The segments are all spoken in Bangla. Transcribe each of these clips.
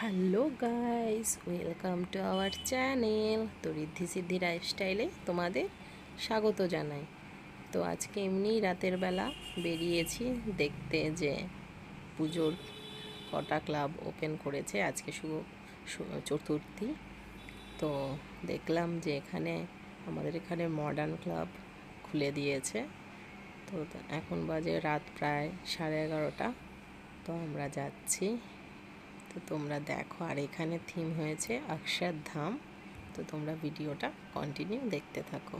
Hello guys, welcome to our channel. তো ঋদ্ধি সিদ্ধি লাইফস্টাইলে তোমাদের স্বাগত জানাই। তো আজকে এমনি রাতের বেলা বেরিয়েছি দেখতে যে পুজোর কটা ক্লাব ওপেন করেছে। আজকে শুভ চতুর্থী। তো দেখলাম যে আমাদের এখানে মডার্ন ক্লাব খুলে দিয়েছে। তো এখন বাজে রাত প্রায় 11:30। তো আমরা যাচ্ছি। তো তোমরা দেখো, আর এখানে থিম হয়েছে অক্ষরধাম। তো তোমরা ভিডিওটা কন্টিনিউ দেখতে থাকো।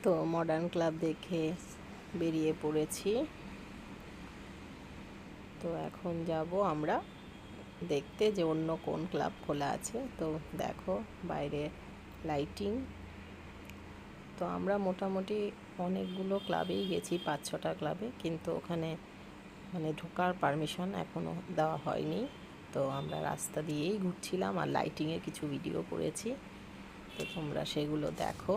তো মডার্ন ক্লাব দেখে বেরিয়ে পড়েছি। তো এখন যাব আমরা দেখতে যে অন্য কোন ক্লাব খোলা আছে। তো দেখো বাইরে লাইটিং। তো আমরা মোটামুটি অনেকগুলো ক্লাবেই গেছি, 5-6টা ক্লাবে, কিন্তু ওখানে ঢোকার পারমিশন এখনও দেওয়া হয়নি। তো আমরা রাস্তা দিয়েই ঘুরছিলাম আর লাইটিংয়ের কিছু ভিডিও করেছি। তো তোমরা সেগুলো দেখো।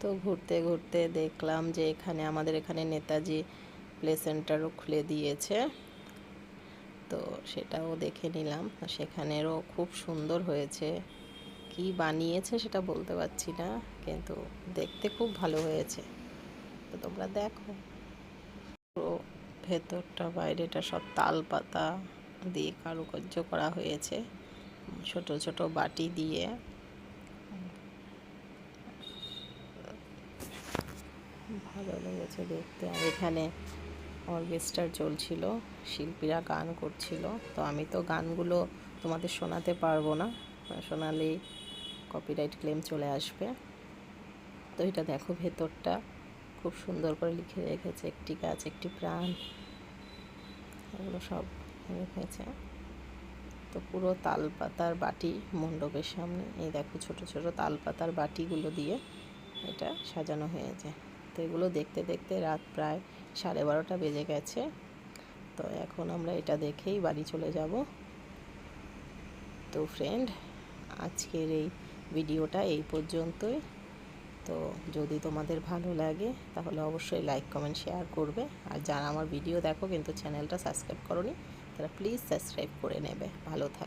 তো ঘুরতে ঘুরতে দেখলাম যে আমাদের এখানে নেতাজি প্লে সেন্টারও খুলে দিয়েছে। তো সেটাও দেখে নিলাম। সেখানেরও খুব সুন্দর হয়েছে। কি বানিয়েছে সেটা বলতে পারছি না, কিন্তু দেখতে খুব ভালো হয়েছে। তো তোমরা দেখো। পুরো ভেতরটা বাইরেটা সব তাল পাতা দিয়ে কারুকার্য করা হয়েছে, ছোট ছোট বাটি দিয়ে। ভালো লেগেছে দেখতে। আর এখানে অর্কেস্ট্রা চলছিল, শিল্পীরা গান করছিল। তো আমি তো গানগুলো তোমাদের শোনাতে পারবো না, শোনালেই কপিরাইট ক্লেম চলে আসবে। তো এটা দেখো, ভেতরটা খুব সুন্দর করে লিখে রেখেছে, একটি গাছ একটি প্রাণ, এগুলো সব রেখেছে। তো পুরো তালপাতার বাটি মণ্ডপের সামনে, এই দেখো ছোট ছোট তালপাতার বাটিগুলো দিয়ে এটা সাজানো হয়েছে। তো এগুলো দেখতে দেখতে রাত প্রায় 12:30 বেজে গেছে। তো এখন আমরা এটা দেখেই বাড়ি চলে যাব। তো ফ্রেন্ড, আজকের এই ভিডিওটা এই পর্যন্তই। তো যদি তোমাদের ভালো লাগে তাহলে অবশ্যই লাইক কমেন্ট শেয়ার করবে। আর যারা আমার ভিডিও দেখো কিন্তু চ্যানেলটা সাবস্ক্রাইব করোনি, তারা প্লিজ সাবস্ক্রাইব করে নেবে। ভালো থাকবে।